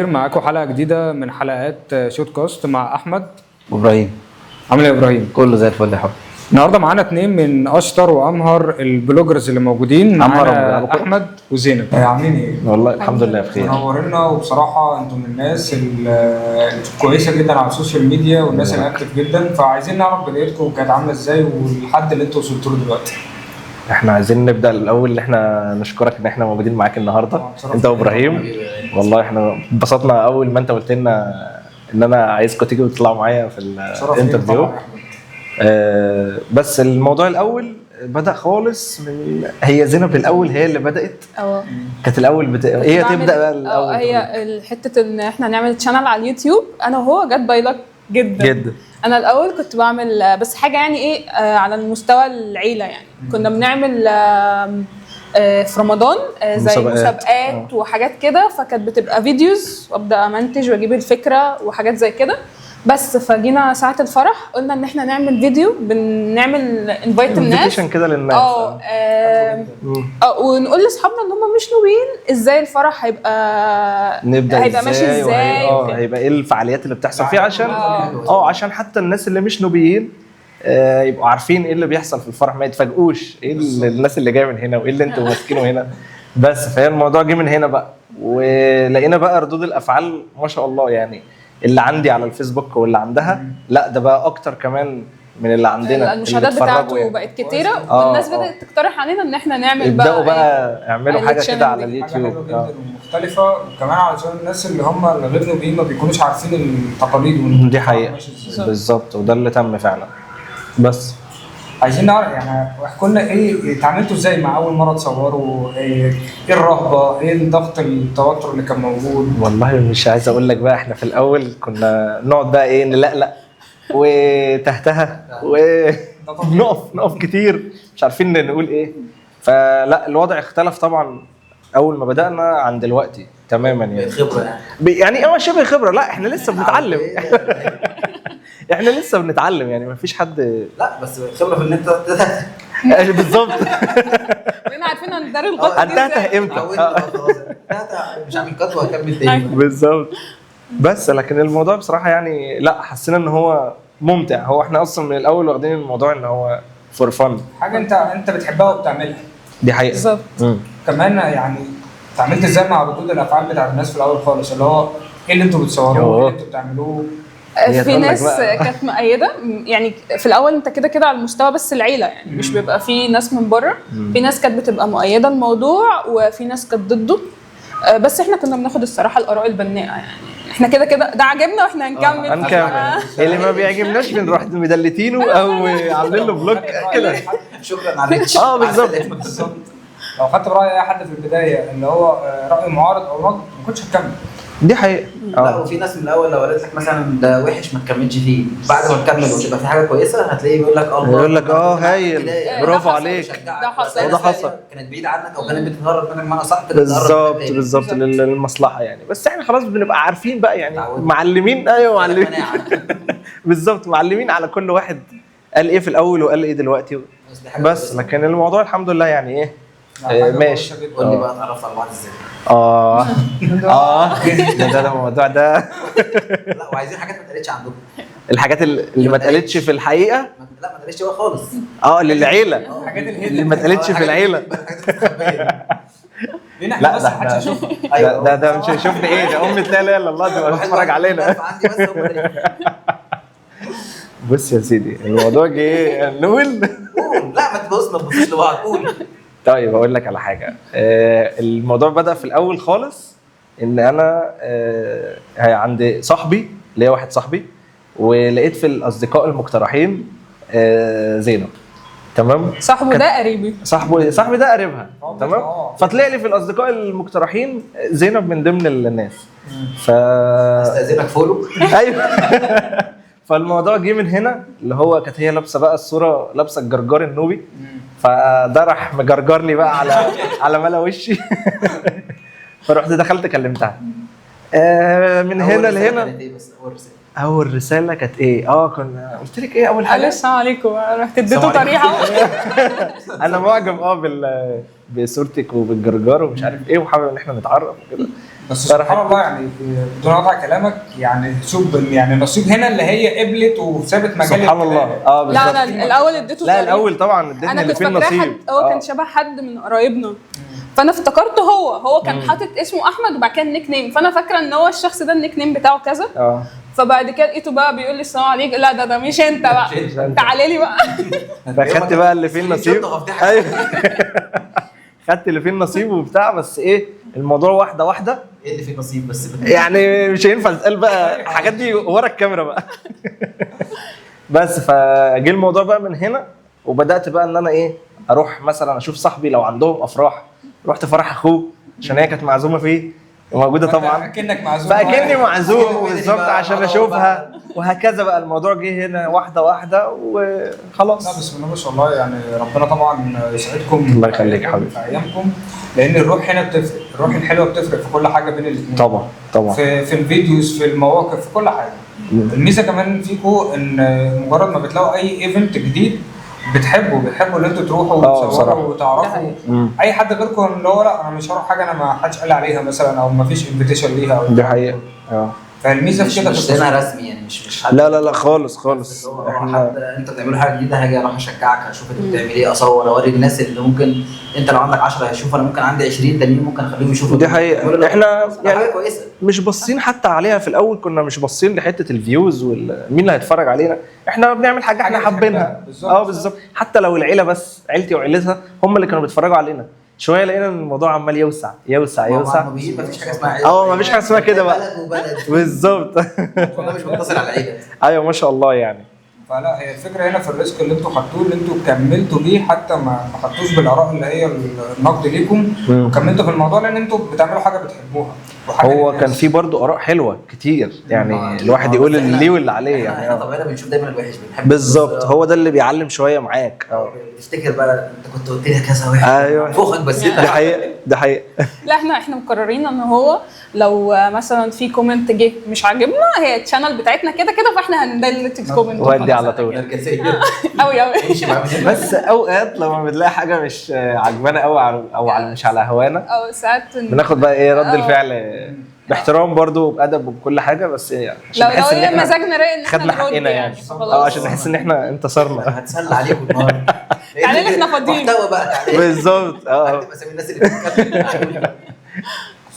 معاكم حلقة جديدة من حلقات شوت كاست مع أحمد ابراهيم. عامل ايه يا إبراهيم؟ كله زي الفل يا حب. النهاردة معانا 2 من أشطر وأمهر البلوجرز اللي موجودين معانا، أحمد وزينب. عاملين ايه؟ والله الحمد لله بخير. منورنا، وبصراحة انتم من الناس الكويسة جدا على السوشيال ميديا والناس الأكتف جدا، فعايزين نعرف بدايتكم كانت عاملة ازاي والحد اللي انتوا وصلتوا له دلوقتي. احنا عايزين نبدا الاول ان احنا نشكرك ان احنا موجودين معاك النهارده انت وابراهيم. والله احنا انبسطنا اول ما انت قلت لنا ان انا عايزكم تيجوا تطلعوا معايا في الانترفيو. بس الموضوع الاول بدا خالص من هي زينب الاول، هي اللي بدات. كانت الاول هي تبدا بقى الاول. هي حته ان احنا نعمل تشانل على اليوتيوب، انا وهو جت بايلك جدا. انا الاول كنت بعمل بس حاجه يعني ايه على المستوى العيله، يعني كنا بنعمل في رمضان زي مسابقات وحاجات كده، فكانت بتبقى فيديوز وابدا امنتج واجيب الفكره وحاجات زي كده. بس فجينا ساعه الفرح قلنا ان احنا نعمل فيديو، بنعمل انفايت الناس كده للناس ونقول لاصحابنا ان هم مش ناويين ازاي الفرح هيبقى ماشي ازاي، هيبقى ايه الفعاليات اللي بتحصل فيه، عشان عشان حتى الناس اللي مش نوبيين يبقوا عارفين ايه اللي بيحصل في الفرح، ما يتفاجئوش ايه الناس اللي جايه من هنا وايه اللي انتوا ماسكينه هنا. بس فهي الموضوع جه من هنا بقى، ولقينا بقى ردود الافعال ما شاء الله، يعني اللي عندي على الفيسبوك واللي عندها لا ده بقى اكتر كمان من اللي عندنا. المشاهدات بتاعته يعني بقت كتيره، والناس بدات تقترح علينا ان احنا نعمل يبداوا بقى يعملوا حاجه كده على اليوتيوب مختلفه، وكمان علشان الناس اللي هم غير نوبيين ما بيكونوش عارفين التقاليد. دي حقيقه بالظبط، وده اللي تم فعلا. بس عايزين نعرف يعني احكوا لنا ايه اتعاملتوا ازاي مع اول مره تصوروا، ايه الرهبه، ايه الضغط، التوتر اللي كان موجود؟ والله مش عايز اقول لك بقى، احنا في الاول كنا نقعد بقى ايه نلقلق وتهتها ونقف كتير مش عارفين نقول ايه. فلا الوضع اختلف طبعا اول ما بدأنا عن دلوقتي تماما، يعني خبره يعني شبه خبره. لا احنا لسه بنتعلم احنا لسه بنتعلم، يعني ما فيش حد. لا بس خبره في ان انت بالظبط احنا عارفين هندار الغلطه دي انتهى امتى. مش عامل كات وهكمل تاني بالظبط. بس لكن الموضوع بصراحه يعني لا حسينا ان هو ممتع. هو احنا اصلا من الاول واخدين الموضوع ان هو فور فن، حاجه انت بتحبها وبتعملها. دي حقيقه بالظبط. كمان يعني اتعاملت ازاي مع ردود الافعال بتاعت الناس في الاول خالص، اللي هو ايه اللي انتوا بتصوروه، ايه اللي انتوا بتعملوه؟ في ناس كانت مؤيده، يعني في الاول انت كده على المستوى بس العيله، يعني مش بيبقى في ناس من بره. في ناس كانت بتبقى مؤيده الموضوع وفي ناس كانت ضده، بس احنا كنا بناخد الصراحه الاراء البناءه، يعني احنا كده ده عجبنا واحنا هنكمل. اللي ما بيعجبناش بنروح مدلتينه او عاملين له بلوك كده. شكرا عليك. بالظبط. لو خدت براي اي حد في البدايه اللي هو راي معارض او نقد ما كنتش هتكمل. دي حقيقه. لا وفي ناس من الاول لو قالت لك مثلا ده وحش ما تكملش فيه، بعد ما تكمل وتبقى في حاجه كويسه هتلاقيه بيقول لك الله، يقول لك هايل برافو عليك. ده حصل كانت بعيد عنك او كانت بتتهرب منك معنى صح. بالظبط للمصلحه يعني. بس احنا خلاص بنبقى عارفين بقى، يعني معلمين. ايوه معلمين بالظبط، معلمين على كل واحد قال ايه في الاول وقال ايه دلوقتي. بس لكن الموضوع الحمد لله يعني ايه ماشي. قول لي بقى اتعرفت على بعض ازاي؟ ده الموضوع ده. لا وعايزين حاجات ما اتقالتش عندكم. الحاجات اللي ما اتقالتش في الحقيقه. لا ما اتقالتش بقى خالص. للعيله. اللي ما اتقالتش في العيله. لا ده مش هيشوفني ايه، ده امي لا اله الا الله دي بتتفرج علينا. بص يا سيدي الموضوع جه نقول لا ما تبصش لبعض. قول. طيب اقول لك على حاجه. الموضوع بدا في الاول خالص ان انا عند صاحبي اللي هي واحد صاحبي، ولقيت في الاصدقاء المقترحين زينب. تمام. صاحبه ده قريبي، صاحبي ده قريبها. تمام. فطلع لي في الاصدقاء المقترحين زينب من ضمن الناس. استاذنك فولو. ايوه. فالموضوع جه من هنا، اللي هو كانت هي لابسه بقى الصوره لابسه الجرجار النوبي، فده راح مجرجرني بقى على ملا وشي. فرحت دخلت كلمتها من هنا لهنا. اول رساله كانت ايه؟ كنا قلت لك ايه اول حاجه؟ السلام عليكم. رحت اديته طريقه. انا معجب بصورتك وبالجرجار ومش عارف ايه، وحابب ان احنا نتعرف وكده. بس سبحان الله يعني بدون قطع كلامك، يعني شوف يعني نصيب هنا اللي هي قبلت وسابت مجال سبحان الله. بالظبط. لا انا الاول اديته لا تقريباً. الاول طبعا اديتني انا اللي كنت فيه فاكراه النصيب. حد هو كان شبه حد من قرايبنا، فانا افتكرته هو كان حاطط اسمه احمد وبعد كده النيك نيم، فانا فاكره ان هو الشخص ده النيك نيم بتاعه كذا. فبعد كده لقيته بقى بيقول لي السلام عليكم، لا ده مش انت بقى، تعالى لي بقى. فاخدت بقى اللي فيه النصيب. ايوه خدت اللي فيه النصيب وبتاع، بس ايه الموضوع واحده واحده. ايه اللي فيه نصيب بس يعني مش هينفع تتقال بقى الحاجات دي ورا الكاميرا بقى. بس فجه الموضوع بقى من هنا، وبدات بقى ان انا ايه اروح مثلا اشوف صاحبي لو عندهم افراح. رحت فرح اخوه عشان هي كانت معزومه فيه وموجوده طبعا، اكنك معزوم، فاكني معزوم بالظبط عشان اشوفها. وهكذا بقى الموضوع جه هنا واحده واحده وخلاص. لا بسم الله ما شاء الله، يعني ربنا طبعا يسعدكم. الله يخليك يا حبيبي. في ايامكم، لان الروح هنا بتفرق، الروح الحلوه بتفرق في كل حاجه بين الاثنين. طبعا طبعا. في الفيديوز، في المواقف، في كل حاجه. الميزه كمان فيكم ان مجرد ما بتلاقوا اي ايفنت جديد بتحبوا ان انتوا تروحوا وتصوروا وتعرفوا. اي حد غيركم اللي هو لا انا مش هروح حاجه انا ما حدش قال عليها مثلا، او ما فيش انفيتيشن ليها او دي حقيقه. مش فالميزه في كده مش زينا رسمي يعني، مش حد. لا خالص خالص. حد انت بتعملوا حاجه جديده هاجي اروح اشجعك، اشوف انت بتعمل ايه، اصور اوري الناس اللي ممكن انت لو عندك 10 هيشوفوا، انا ممكن عندي 20 تانيين ممكن اخليهم يشوفوا. دي حقيقه. احنا يعني حاجه كويسه مش باصين حتى عليها في الاول، كنا مش باصين لحته الفيوز ومين اللي هيتفرج علينا. احنا بنعمل حاجه احنا حابينها. بالظبط. حتى لو العيله بس، عيلتي وعيلتها هم اللي كانوا بيتفرجوا علينا. شويه لقينا ان الموضوع عمال يوسع. مفيش حاجه اسمها عيله. مفيش حاجه اسمها كده بقى. بالظبط. والله مش متصل على العيله. ايوه ما شاء الله يعني. فلا هي الفكره هنا في الريسك اللي انتوا خدتوه، اللي انتوا كملتوا بيه، حتى ما خدتوش بالاراء اللي هي النقد ليكم، وكملتوا في الموضوع لان انتوا بتعملوا حاجه بتحبوها. هو كان في برضو اراء حلوه كتير يعني، الواحد يقول اللي ليه واللي عليه احنا يعني. طبعا بنشوف دايما الوحش، بنحب بالظبط. هو ده اللي بيعلم شويه معاك. تفتكر بقى انت كنت قلت لي كذا واحد. ايوه فوقك بس دي حقيقه. ده حقيقه. لا احنا مقررين ان هو لو مثلا في كومنت جه مش عاجبنا، هي الشانل بتاعتنا كده فاحنا هندلت الكومنت ودي على طول. قوي بس اوقات لما بنلاقي حاجه مش عجبانا قوي او على مش على هوانا، او ساعات بناخد بقى ايه رد الفعل باحترام برضو وبادب وبكل حاجه، بس عشان لو نحس ان احنا مزاجنا رايق ان احنا خدنا حقنا يعني. عشان نحس ان احنا انتصرنا. هتسلى عليكم النهارده. تعالى احنا فاضيين. محتوى بقى تعالى. بالظبط. هكتب اسامي الناس اللي بتتكلم.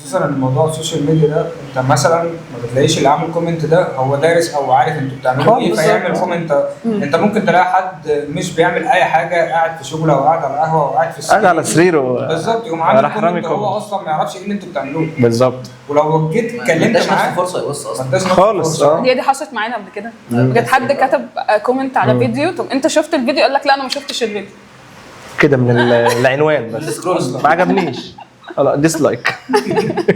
خصوصا ان موضوع السوشيال ميديا ده، انت مثلا ما بتلاقيش اللي عامل كومنت ده هو دارس او عارف انتوا بتعملوا ايه فيعمل كومنت. انت ممكن تلاقي حد مش بيعمل اي حاجه، قاعد في شغله او قاعد على القهوه او قاعد في السرير، قاعد على سريره بالظبط، يقوم عامل كومنت هو اصلا ما يعرفش ايه اللي انتوا بتعملوه بالظبط. ولو جيت اتكلمت معاه فرصه يبص اصلا خالص. دي حصلت معانا قبل كده. بجد حد كتب كومنت على فيديو، طب انت شفت الفيديو؟ قال لك لا انا ما شفتش الفيديو. كده من العنوان بس ما عجبنيش، لا ديسلايك.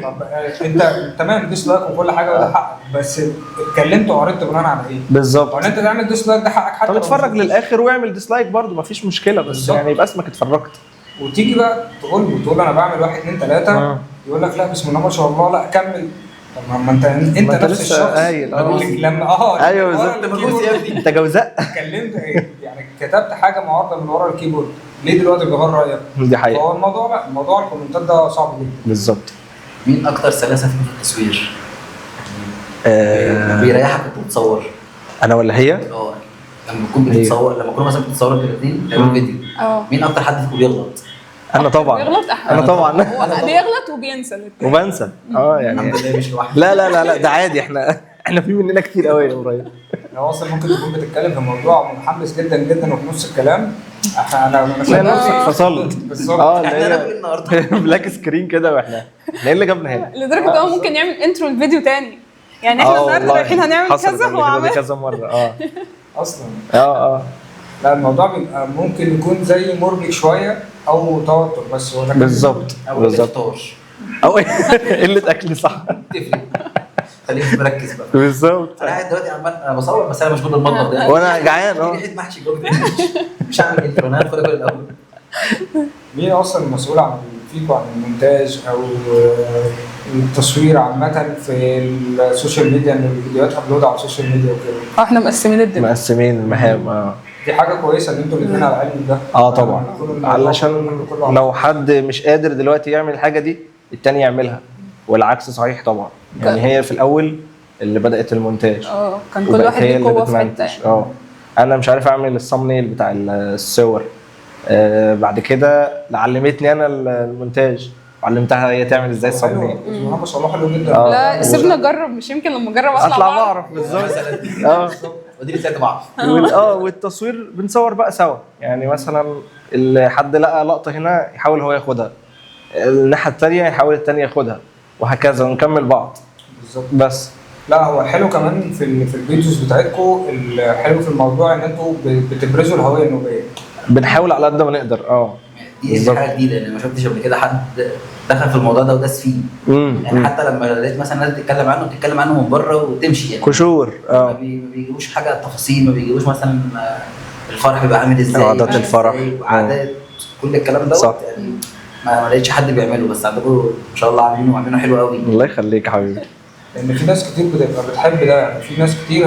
طب انت تمام ديسلايك وكل حاجه وده حقك، بس اتكلمت وقريت بناء على ايه؟ بالظبط. وان انت تعمل ديسلايك ده حقك، حتى طب اتفرج للاخر واعمل ديسلايك برضو مفيش مشكله، بس بالزبط. يعني يبقى اسمك اتفرجت. وتيجي بقى تقول انا بعمل 1 2 3 يقول لك لا بسم الله ما شاء الله لا كمل. طب ما انت نفس الشخص لما ايوه بالظبط انت جوزاء اتكلمت يعني كتبت حاجه معارضه من ورا الكيبورد، ليه دلوقتي بغير رايك؟ دي حقيقه. فهو الموضوع لا، موضوع الكومنتات ده صعب جدا. بالظبط. مين اكتر سلاسه في التصوير؟ بيريحك وانت بتصور؟ انا ولا هي؟ لما تكون بتتصور، لما تكون مثلا بتتصور انتوا الاثنين تعملوا فيديو، مين اكتر حد فيكم بيغلط؟ انا طبعا. بيغلط انا طبعا. بيغلط وبينسى وبنسى. يعني الحمد لله مش لوحدي. لا ده عادي، احنا في مننا كتير قوي يا قريب. هو اصلا ممكن تكون بتتكلم في موضوع متحمس جدا وفي نص الكلام انا فصلت بالظبط. احنا النهارده بلاك سكرين كده، واحنا ايه اللي جابنا هنا؟ لدرجه ان هو ممكن يعمل انترو الفيديو تاني، يعني احنا النهارده رايحين هنعمل كذا هو عمل كذا مره. اصلا لا الموضوع بيبقى ممكن يكون زي مربك شويه او توتر، بس هو بالظبط او قله اكل صح. خليك مركز بقى. بالظبط. انا قاعد دلوقتي عمال انا بصور بس انا مشغول بالمطبخ ده وانا جعان ريحه محشي جوه مش هعمل انترو، انا هدخل اكل الاول. مين اصلا المسؤول عن فيكم عن المونتاج او التصوير عامه في السوشيال ميديا، ان الفيديوهات ابلود على السوشيال ميديا وكده؟ احنا مقسمين الدنيا، مقسمين المهام. دي حاجه كويسه ان انتوا الاثنين على العلم ده. طبعا، علشان لو حد مش قادر دلوقتي يعمل الحاجه دي التاني يعملها. والعكس صحيح طبعا. يعني هي في الاول اللي بدات المونتاج، كان كل واحد ليه قوه في حته. انا مش عارف اعمل الثامنيل بتاع الصور، بعد كده علمتني انا المونتاج، علمتها هي تعمل ازاي الثامنيل. ما شاء الله حلو جدا. لا سيبنا اجرب، مش يمكن لما اجرب اطلع بعرف بالظبط. ودي لسه بعرف. والتصوير بنصور بقى سوا، يعني مثلا حد لقى لقطه هنا يحاول هو ياخدها، الناحيه الثانيه يحاول الثاني ياخدها، وهكذا ونكمل بعض. بالظبط. بس لا هو حلو كمان في الفيديوز بتاعتكم، الحلو في الموضوع ان انتوا بتبرزوا الهويه النوبيه. بنحاول على قد ما نقدر. دي حاجه جديده، لان ما شفتش قبل كده حد دخل في الموضوع ده وداس فيه. يعني حتى لما لقيت مثلا ناس بتتكلم عنه من بره وتمشي، يعني كشور. ما بيجيبوش حاجه تفاصيل، ما بيجيبوش مثلا الفرح بيبقى عامل ازاي، عادات الفرح وعادات كل الكلام دوت. يعني ما لقيتش حد بيعمله، بس عندكم ما شاء الله عاملينه حلو قوي. الله يخليك يا حبيبي. لان في ناس كتير بتبقى بتحب ده، يعني في ناس كتير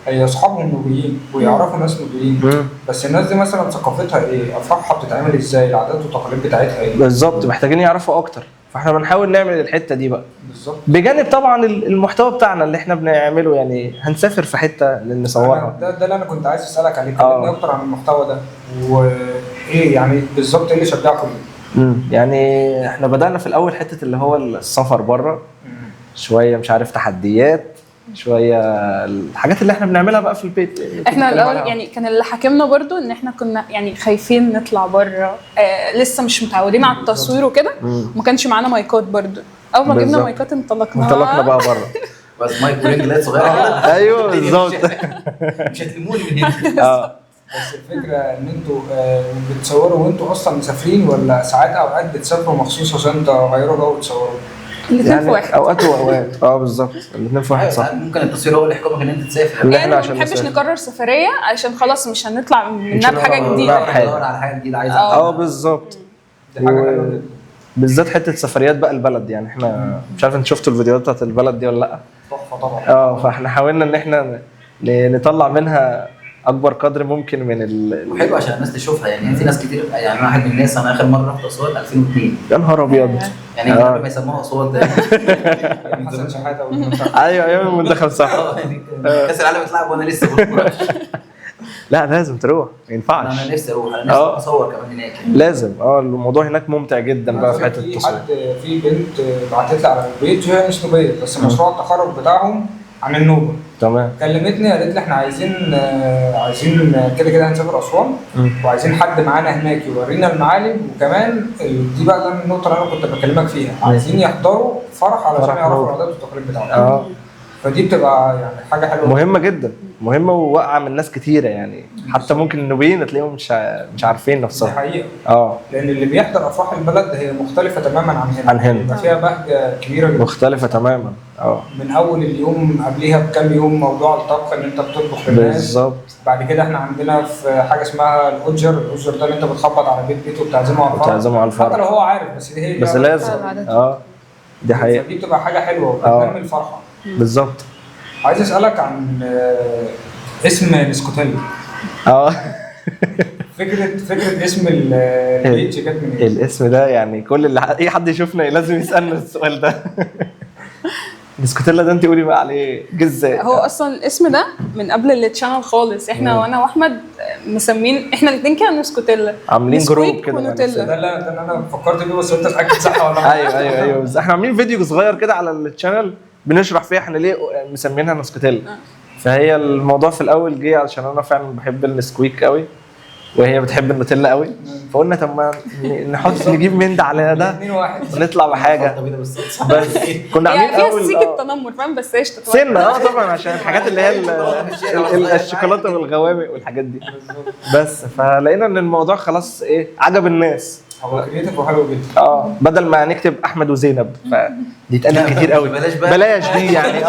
هي اصحابهم نوبيين ويعرفوا ناس نوبيين، بس الناس دي مثلا ثقافتها ايه، افراحها بتتعمل ازاي، العادات والتقاليد بتاعتها ايه بالظبط، محتاجين يعرفوا اكتر، فاحنا بنحاول نعمل الحته دي بقى بالظبط، بجانب طبعا المحتوى بتاعنا اللي احنا بنعمله. يعني هنسافر في حته نصورها. ده اللي انا كنت عايز اسالك عليه، كلمني اكتر عن المحتوى ده، وايه يعني بالظبط ايه اللي شجعكم ليه؟ يعني احنا بدانا في الاول حته اللي هو السفر بره، شويه مش عارف تحديات، شويه الحاجات اللي احنا بنعملها بقى في البيت. احنا الاول يعني كان اللي حاكمنا برضو ان احنا كنا يعني خايفين نطلع بره، لسه مش متعودين على التصوير وكده، ما كانش معانا مايكات برضو. اول ما جبنا مايكات انطلقنا بقى بره. بس مايك ورينج لات صغيره كده. ايوه بالظبط. مش هتلموني من هنا. بس الفكره ان انتوا بتصوروا وانتوا اصلا مسافرين، ولا ساعات اوقات بتسافروا مخصوص عشان تغيروا جو وتصوروا؟ الاثنين في واحد. اوقات واوقات. بالظبط، الاثنين في واحد صح. ممكن التصوير هو اللي يحكمك ان انت تسافر، يعني ما بنحبش نكرر سفريه عشان خلاص مش هنطلع منها بحاجه جديده، ندور على حاجه جديده عايزها. بالظبط. دي حاجه حلوه جدا، بالذات حته سفريات بقى البلد. يعني احنا مش عارف انت شفتوا الفيديوهات بتاعت البلد دي ولا لا؟ تحفه طبعا. فاحنا حاولنا ان احنا نطلع منها اكبر قدر ممكن من وحلو عشان الناس تشوفها. يعني في ناس كتير، يعني انا واحد من الناس، انا اخر مره رحت اسوان 2002. يا نهار ابيض. يعني قبل ما يسموها اسوان ده حسن شحاته ايوه ايام المنتخب صح. كاس العالم اتلعب وانا لسه لا لازم تروح، ما ينفعش. انا نفسي اروح، انا نفسي اصور كمان هناك. لازم. الموضوع هناك ممتع جدا بقى في حته التصوير. في بنت بعتت لي على البيت، هي مش نوبيه بس مشروع التخرج بتاعهم عن النوبه. تمام. كلمتني قالت لي احنا عايزين كده هنسافر اسوان، وعايزين حد معانا هناك يورينا المعالم، وكمان دي بقى النقطه اللي انا كنت بكلمك فيها، عايزين يحضروا فرح علشان يعرفوا العادات والتقاليد بتاعتهم. فدي بتبقى يعني حاجه حلوه مهمه جدا، مهمه وواقعه من ناس كتيره. يعني حتى ممكن النوبيين تلاقيهم مش عارفين نفسهم. دي حقيقه. لان اللي بيحضر افراح البلد هي مختلفه تماما عن هنا. يبقى فيها بهجه كبيره جدا، مختلفه تماما. من اول اليوم قبليها بكام يوم موضوع الطبخ ان انت بتطبخ للناس بالظبط. بعد كده احنا عندنا في حاجه اسمها الاوجر ده اللي انت بتخبط على بيت وبتعزمه على الفرح، حتى لو هو عارف، بس دي هي لازم. دي حقيقه. دي بتبقى حاجه حلوه وبتنمي الفرحه. بالظبط. عايز اسالك عن اسم نسكوتيلا. فكره اسم البيج جت من ايه؟ الاسم ده يعني اي حد يشوفنا لازم يسالنا السؤال ده. نسكوتيلا ده انت قولي بقى عليه جزء. هو اصلا الاسم ده من قبل التشانل خالص، احنا وانا واحمد مسمين احنا الاثنين كده نسكوتيلا، عاملين جروب كده. ده اللي انا فكرت بيه، بس انت اتاكد صح ولا لا؟ ايوه بس احنا عاملين فيديو صغير كده على التشانل بنشرح فيه احنا ليه مسمينها نسكوتيلا. فهي الموضوع في الاول جه علشان انا فعلا بحب النسكويك قوي، وهي بتحب النوتيلا قوي، فقلنا طب ما نجيب من ده على ده ونطلع بحاجه. بس كنا عاملين اول فيها سيكه تنمر فاهم، بس ايش سنه طبعا عشان الحاجات اللي هي الشوكولاته والغوامق والحاجات دي. بس فلقينا ان الموضوع خلاص عجب الناس. هو كريتيف وحلو جدا. بدل ما نكتب احمد وزينب فدي اتقالت كتير قوي. بلاش دي يعني.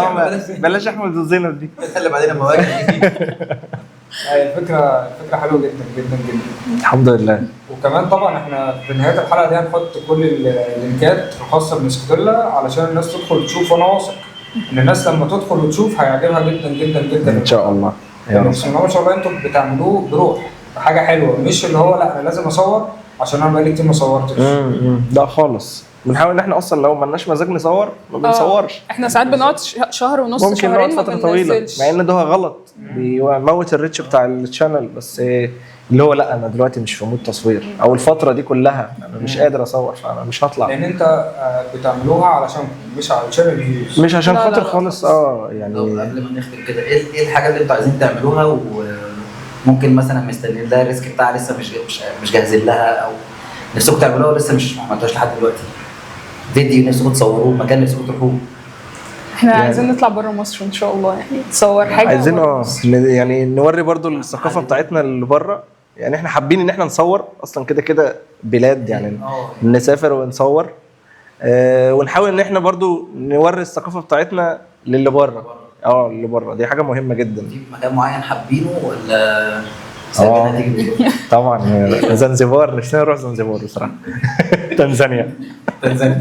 بلاش احمد وزينب دي اللي بعدين لما واجه. الفكره حلوه جدا جدا جدا. الحمد لله. وكمان طبعا احنا في نهايه الحلقه دي هنحط كل اللينكات الخاصه بنسكوتيلا علشان الناس تدخل تشوف، وانا واثق ان الناس لما تدخل وتشوف هيعجبها جدا جدا جدا ان شاء الله. بسم الله ما شاء الله انتوا بتعملوه بروح، حاجه حلوه، مش اللي هو لا انا لازم اصور عشان انا بقالي كتير ما صورتش. لا خالص. بنحاول ان احنا اصلا لو مالناش مزاج نصور ما بنصورش. احنا ساعات بنقعد شهر ونص ممكن شهرين نقعد ما فتره طويله بننزلش. مع ان ده غلط، بيموت الريتش بتاع الشانل. بس اللي هو لا انا دلوقتي مش في مود تصوير، او الفتره دي كلها انا مش قادر اصور فانا مش هطلع. لان انت بتعملوها علشان مش علشان الفيوز، مش عشان لا، خاطر لا، خالص. يعني يعني قبل ما نختم كده، ايه الحاجه اللي انتوا عايزين تعملوها وممكن مثلا مستنيين لها الريسك بتاعها لسه مش جاهزين لها، او نفسكم تعملوها ولسه مش ما عملتوهاش لحد دلوقتي؟ فيديو نفسكم تصوروه، مكان نفسكم تروحوه؟ احنا عايزين نطلع بره مصر ان شاء الله، يعني نصور حاجه عايزين برا مصر. يعني نوري برضو الثقافه بتاعتنا اللي بره. يعني احنا حابين ان احنا نصور اصلا كده بلاد، يعني نسافر ونصور. ونحاول ان احنا برضو نوري الثقافه بتاعتنا للي بره. اللي بره دي حاجه مهمه جدا. في مكان معين حابينه ولا سايبينها تيجي بالليل؟ طبعا زنزبار، نفسنا نروح زنزبار بصراحه. تنزانيا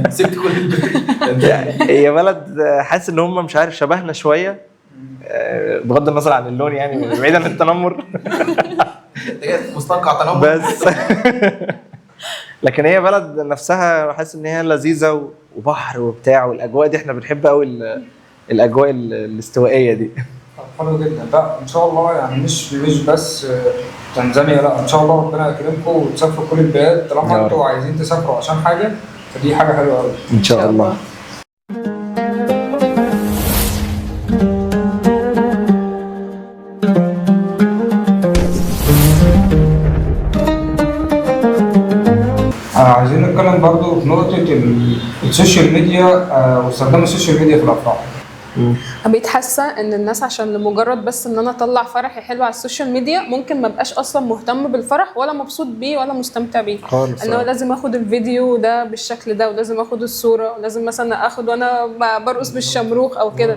سبت كل هي بلد حاسس ان هم مش عارف شبهنا شويه، بغض النظر عن اللون يعني، بعيد عن التنمر. انت جاي في مستنقع تنمر بس لكن هي بلد نفسها حاسس ان هي لذيذه وبحر وبتاع، والاجواء دي احنا بنحب قوي الاجواء الاستوائيه دي. حلو جدا. لا ان شاء الله يعني مش بس تنزانيا، لا ان شاء الله ربنا يكرمكم وتسافروا كل البلاد طالما انتوا عايزين تسافروا عشان حاجه، فدي حاجه حلوه قوي ان شاء الله. عايزين نتكلم برضو في نقطه السوشيال ميديا واستخدام السوشيال ميديا في الافراح. بقيت حاسه ان الناس عشان لمجرد بس ان انا اطلع فرحي حلو على السوشيال ميديا ممكن ما بقاش اصلا مهتم بالفرح ولا مبسوط بيه ولا مستمتع بيه خالص. انه لازم اخد الفيديو ده بالشكل ده، ولازم اخد الصوره، ولازم مثلا اخد وانا برقص بالشمروخ او كده.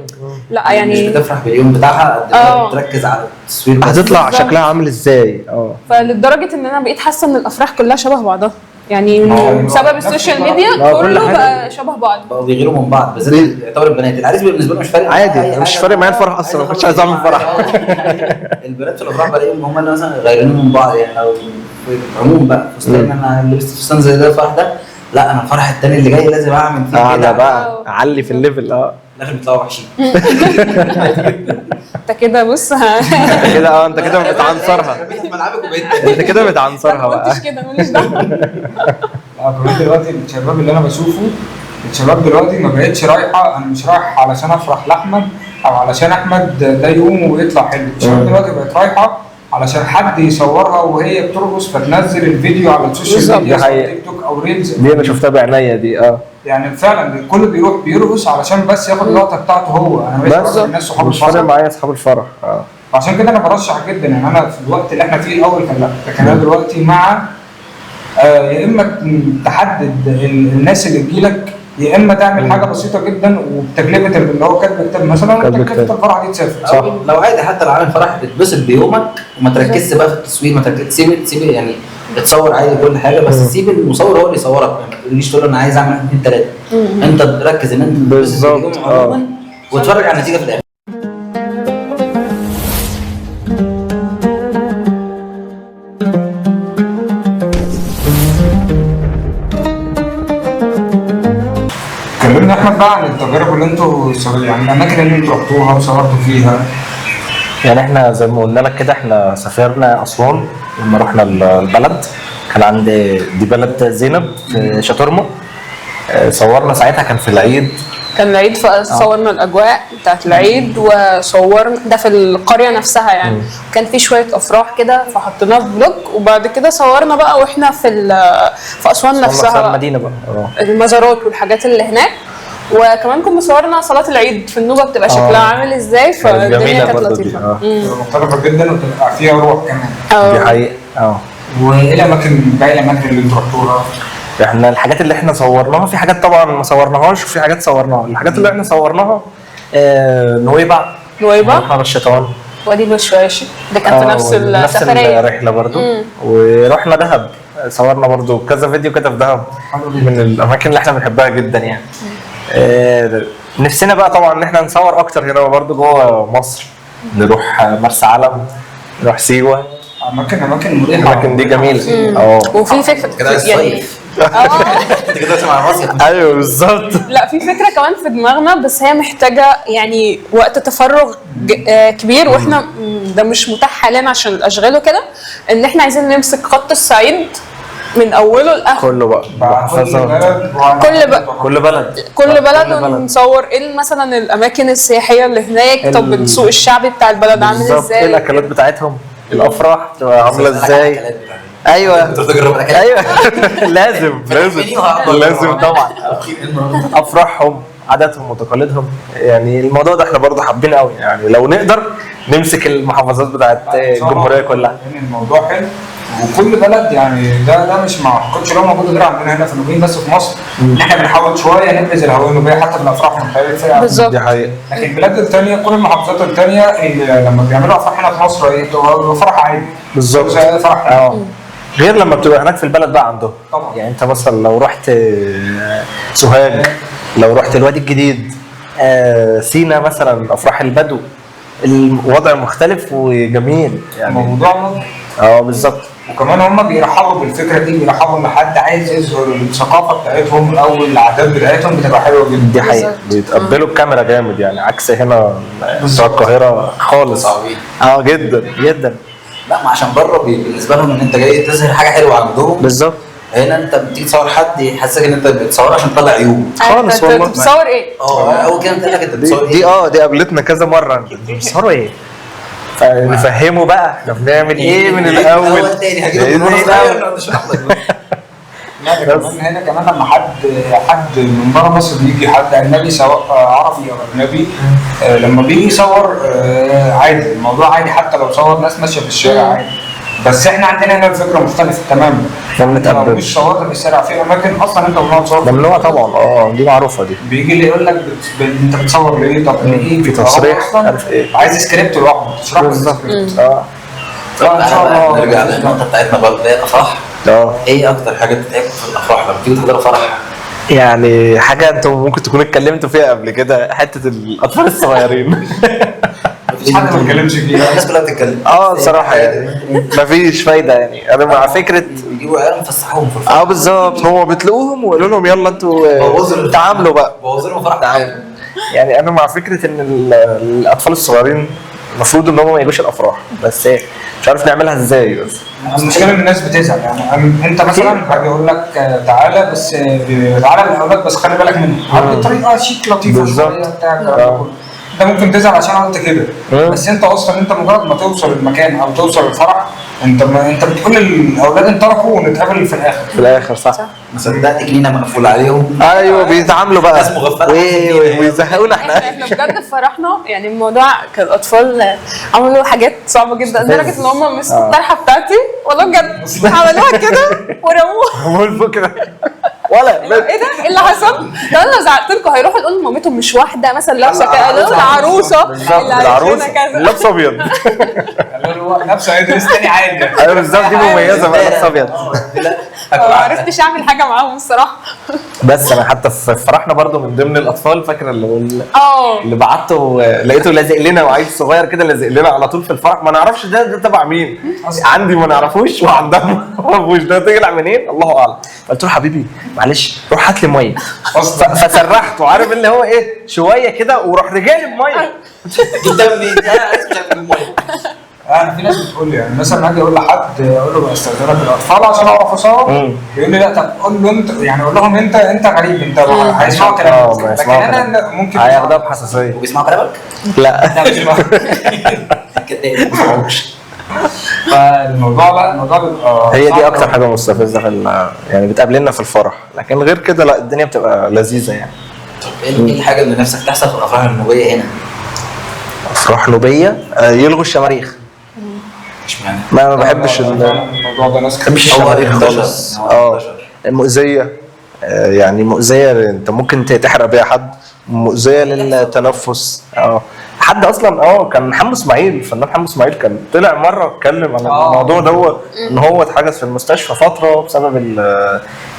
لا يعني مش بتفرح باليوم بتاعها قد ما بتركز على التصوير بس. هتطلع شكلها عامل ازاي. فلدرجه ان انا بقيت حاسه ان الافراح كلها شبه بعضها، يعني بسبب السوشيال ميديا كله بقى شبه بعض، بقوا بيغيروا من بعض. بالذات يعتبر البنات، العريس بالنسبه لهم مش فارق عادي، مش فارق معايا الفرح اصلا، ما كنتش عايز اعمل فرح. البنات في الافراح بلاقيهم هم اللي مثلا غيرانين من بعض يعني، او في العموم بقى فستان، انا لبست فستان زي ده الفرح ده، لا انا الفرح الثاني اللي جاي لازم اعمل فيه كده بقى اعلي في الليفل. الاخر بيطلعوا وحشين. انت كده بص كده انت كده بتعنصرها، انت كده بتعنصرها بقى. ما قلتش كده، ماليش دعوه. كمان دلوقتي الشباب اللي انا بشوفه، الشباب دلوقتي ما بقتش رايحه، انا مش رايح علشان افرح لاحمد او علشان احمد ده يقوم ويطلع حلو. الشباب دلوقتي بقت رايحه علشان حد يصورها وهي بترقص فتنزل الفيديو على السوشيال ميديا سواء تيك توك او ريلز. دي انا شفتها بعينيا دي. يعني فعلا الكل بيروح بيرقص علشان بس ياخد اللقطه بتاعته هو. انا مش فارق الناس صحاب الفرح، مش فارق معايا اصحاب الفرح. عشان كده انا برشح جدا. يعني انا في الوقت اللي احنا فيه الاول كان لا، لكن انا دلوقتي مع يا اما تحدد الناس اللي تجيلك، يا اما تعمل حاجه بسيطه جدا وبتكلفه اللي هو كاتب كتاب مثلا، تكلفه الفرح دي تسافر. لو عادي حتى لو عامل فرح تتبسط بيومك وما تركزش بقى في التصوير، ما تركزش، سيب يعني تصور عادي كل حاجه، بس سيب المصور هو اللي يصورك. ما تجيش تقول له انا عايز اعمل 1 2 3. انت تركز ان انت تتبسط باليوم عموما وتتفرج على النتيجه في الاخر. كلمنا احمد بقى عن التجارب اللي انتوا يعني الاماكن اللي انتوا رحتوها وصورتوا فيها. يعني احنا زي ما قلنا لك كده، احنا سافرنا اسوان لما رحنا البلد، كان عندي دي بلد زينب في شاتورمو. صورنا ساعتها كان في العيد، كان العيد فصورنا الاجواء بتاعت العيد، وصورنا ده في القريه نفسها يعني. كان في شويه افراح كده فحطيناه في فلوج، وبعد كده صورنا بقى واحنا في اسوان نفسها المدينه بقى المزارات والحاجات اللي هناك. وكمان كنا صورنا صلاه العيد في النوبه بتبقى شكلها عامل ازاي، فالدنيا كانت لطيفه مختلفه جدا وتبقى فيها روح كمان. دي حقيقه. وايه الاماكن باقي الاماكن اللي انتوا رحتوها؟ احنا الحاجات اللي احنا صورناها، في حاجات طبعا ما صورناهاش وفي حاجات صورناها. الحاجات اللي احنا صورناها نويبع، رحنا الشيطان، وادي الوشواش ده كان في نفس السفريه، الرحله برضو. ورحنا دهب، صورنا برضو كذا فيديو كده في دهب، من الاماكن اللي احنا بنحبها جدا يعني. نفسنا بقى طبعا ان احنا نصور اكتر هنا برضو جوه مصر، نروح مرسى علم، نروح سيوه. اماكن مريحه، الاماكن دي جميله. وفي فكره كده يعني انت كده مع مصيف. ايوه بالظبط. لا في فكره كمان في دماغنا، بس هي محتاجه يعني وقت تفرغ كبير، واحنا ده مش متاح حاليا عشان الاشغال وكده، ان احنا عايزين نمسك خط الصعيد من اوله لاخره، كله بقى كل بلد كل بلد ونصور ايه مثلا الاماكن السياحيه اللي هناك، طب السوق الشعبي بتاع البلد عامل ازاي، ايه الاكلات بتاعتهم، الافراح تبقى عامله ازاي. ايوه انت تجرب الاكل. ايوه لازم طبعا. افراحهم، عاداتهم وتقاليدهم، يعني الموضوع ده احنا برضه حابين قوي، يعني لو نقدر نمسك المحافظات بتاعت الجمهوريه كلها. الموضوع حلو، وكل بلد يعني ده مش ما اعتقدش لو موجود غير عندنا هنا في النوبيه بس في مصر، ان احنا بنحاول شويه نبرز الهويه النوبيه حتى في الافراح ونخليها بالظبط. دي حقيقه. لكن البلاد الثانيه كل المحافظات الثانيه لما بيعملوا افراح هنا في مصر بتبقى فرح عادي بالظبط. زي فرح غير لما بتبقى هناك في البلد بقى عندهم. طبعا. يعني انت مثلا لو رحت سوهاج، لو رحت الوادي الجديد، سينا مثلا، افراح البدو، الوضع مختلف وجميل يعني. موضوع بالظبط. وكمان هم بيرحبوا بالفكره دي، بيرحبوا ان حد عايز يظهر الثقافه بتاعتهم او العادات بتاعتهم، بتبقى حلوه جدا. دي حقيقه، بيتقبلوا الكاميرا جامد يعني، عكس هنا بتوع القاهره خالص. صعبين. جدا جدا. لا، ما عشان بره بالنسبه لهم ان انت جاي تظهر حاجه حلوه عندهم. بالظبط. هنا انت بتيجي تصور حد يحسسك ان انت بتصور عشان تطلع عيوب خالص والله. بتصور ايه؟ اول كده بتقول لك انت بتصور ايه. دي قابلتنا كذا مره، انتوا بتصوروا ايه؟ فنفهمه بقى احنا بنعمل ايه من الاول. تاني هجيب لك. لا كمان هنا كمان لما حد من بره مصر بيجي، حد اجنبي سواء عربي او اجنبي، لما بيجي يصور عادي، الموضوع عادي حتى لو صور ناس ماشيه في الشارع عادي. بس احنا عندنا هنا الفكره مختلفه تماما. بنتقبل. لو مش صورت في الشارع في اماكن اصلا انت ممنوع تصور، ممنوع طبعا. دي معروفه دي. بيجي اللي يقول لك انت بتصور ليه؟ طب ليه؟ في تصريح اصلا ايه؟ عايز سكريبت لوحده تشرح له السكريبت. ان شاء الله نرجع للنقطه بتاعتنا برضه، اللي هي الافراح. ايه اكتر حاجه بتتعبك في الافراح لما تيجي تحضر فرح؟ يعني حاجه انتم ممكن تكونوا اتكلمتوا فيها قبل كده، حته الاطفال الصغيرين. مفيش حد ما اتكلمش فيها، الناس كلها بتتكلم. بصراحه يعني مفيش فايده، يعني انا مع فكره يجيبوا عيال يفسحوهم في الفرح. بالظبط. هو بتلاقوهم ويقولوا لهم يلا انتوا تعاملوا بقى، بوظوا لهم فرح. يعني انا مع فكره ان الاطفال الصغيرين المفروض ان هم ما يجوش الافراح، بس مش عارف نعملها ازاي. بس المشكله ان الناس بتزعل، يعني انت مثلا باجي اقول لك تعالى بس تعالى للاولاد بس خلي بالك منه بطريقه شيك لطيفه شويه بتاع انت ممكن تزعل عشان قلت كده، بس انت اصلا انت مجرد ما توصل المكان او توصل الفرح انت بتقول للاولاد انطلقوا ونتقابل في الاخر. صح. ما صدقت جنينه مقفول عليهم. ايوه بيتعاملوا بقى ناس مغفله ويزهقونا احنا بجد في فرحنا، يعني الموضوع كان الاطفال عملوا حاجات صعبه جدا لدرجه ان هم مسكوا الطرحه بتاعتي والله بجد عملوها كده ورموها الفكره ولا ايه ده؟ ايه اللي حصل؟ ده انا زعقت لكم، هيروحوا يقولوا لمامتهم مش واحده مثلا لابسه كده، قالوا العروسه العروسه لابسه ابيض. قالوا له لابسه ايه دريس تاني عادي. ايوه بالظبط، دي مميزه بقى لابسه ابيض. ما عرفتش اعمل حاجه معاهم الصراحه. بس انا حتى في فرحنا برضو من ضمن الاطفال، فاكره اللي بعته لقيته لازق لنا، وعيل صغير كده لازق لنا على طول في الفرح، ما نعرفش ده تبع مين، عندي ما نعرفوش وعندها ما نعرفوش ده طلع منين الله اعلم. قلت له حبيبي معلش روح هات لي ميه، فسرحت وعارف اللي هو ايه شويه كده، وراح رجالي بميه. جدا منين؟ انا عايز مش الميه. انا في ناس بتقول لي يعني مثلا اجي اقول لحد اقول له بستخدمك الاطفال عشان اعرف اصور، يقول لي لا طب قول له انت، يعني قول لهم انت غريب، انت هيسمعوا كلامك، لكن انا ممكن هياخدها بحساسيه. وبيسمعوا كلامك؟ لا فالموضوع بيبقى هي دي اكتر حاجه مستفزه في يعني بتقابلنا في الفرح، لكن غير كده لا الدنيا بتبقى لذيذه يعني. طب ايه الحاجه اللي نفسك تحصل في الافراح النوبيه هنا؟ افراح نوبيه يلغوا الشماريخ. اشمعنى؟ ما بحبش الموضوع ده، ناس بحبش الشماريخ خالص. مؤذيه، يعني مؤذيه، انت ممكن تحرق بيها حد، مؤذيه للتنفس. حد اصلا كان محمد اسماعيل، الفنان محمد اسماعيل كان طلع مره اتكلم عن الموضوع ده، ان هو اتحجز في المستشفى فتره بسبب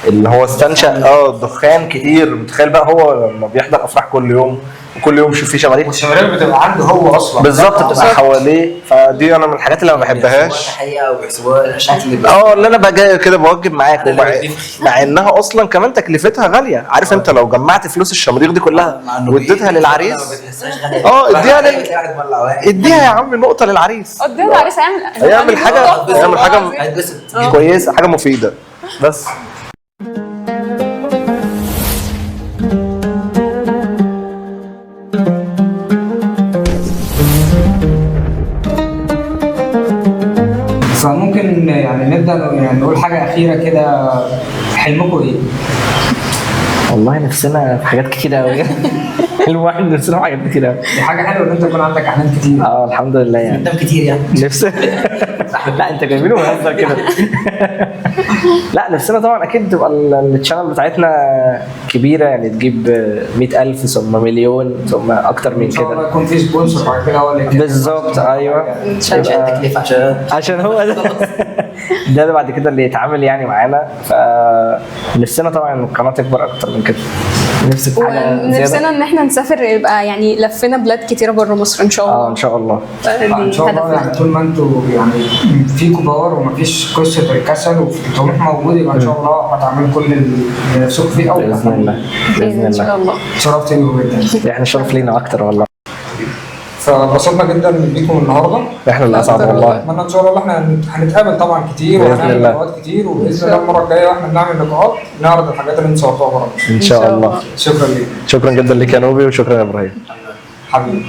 اللي هو استنشق دخان كتير. متخيل بقى هو لما بيحضر افراح كل يوم وكل يوم يشوف فيه شماريخ، والشماريخ بتبقى عنده هو اصلا بالظبط بتبقى حواليه. فدي انا من الحاجات اللي ما بحبهاش. حقيقه وبيحسبوها شكل اللي انا بقى كده بوجب معاك، مع انها اصلا كمان تكلفتها غاليه. عارف انت لو جمعت فلوس الشماريخ دي كلها واديتها للعريس، اديها يا عم نقطه للعريس، اديها للعريس هيعمل حاجه كويسه، حاجه مفيده بس. فممكن يعني نبدا يعني نقول حاجه اخيره كده، حلمكم ايه؟ والله نفسنا في حاجات كتير قوي. الواحد نفسنا في حاجات كتير قوي. دي حاجه حلوه ان انت يكون عندك احلام كتير. الحمد لله يعني. قدام كتير يعني. نفسنا لا انت جايبينه وهزر كده. لا نفسنا طبعا اكيد تبقى الشانل بتاعتنا كبيره، يعني تجيب 100,000 ثم مليون ثم اكتر من ان شاء الله كده. يكون في سبونسر بعد كده هو اللي بالظبط ايوه، عشان التكلفه عشان هو ده بعد كده اللي يتعامل يعني معانا. فنفسنا طبعا القناه تكبر اكتر من كده. نفسي في حاجه ونفسنا زياده. ان احنا نسافر، يبقى يعني لفينا بلاد كتيره بره مصر ان شاء الله. ان شاء الله. ان شاء الله يعني طول ما انتوا يعني فيكم باور ومفيش قصه الكسل والطموح موجود، يبقى ان شاء الله هتعملوا كل اللي نفسكم فيه اول باذن الله باذن ان شاء الله. شرفتي جدا. احنا شرف لينا اكتر والله. فبسطنا جدا بيكم النهارده. احنا اللي اسعد والله. اتمنى ان شاء الله احنا هنتقابل طبعا كتير وهنعمل لقاءات كتير، وباذن الله المره الجايه واحنا بنعمل لقاءات نعرض الحاجات اللي انت صورتوها بره. ان شاء الله. شكرا ليك. شكرا جدا لك يا نوبي، وشكرا يا ابراهيم حبيبي.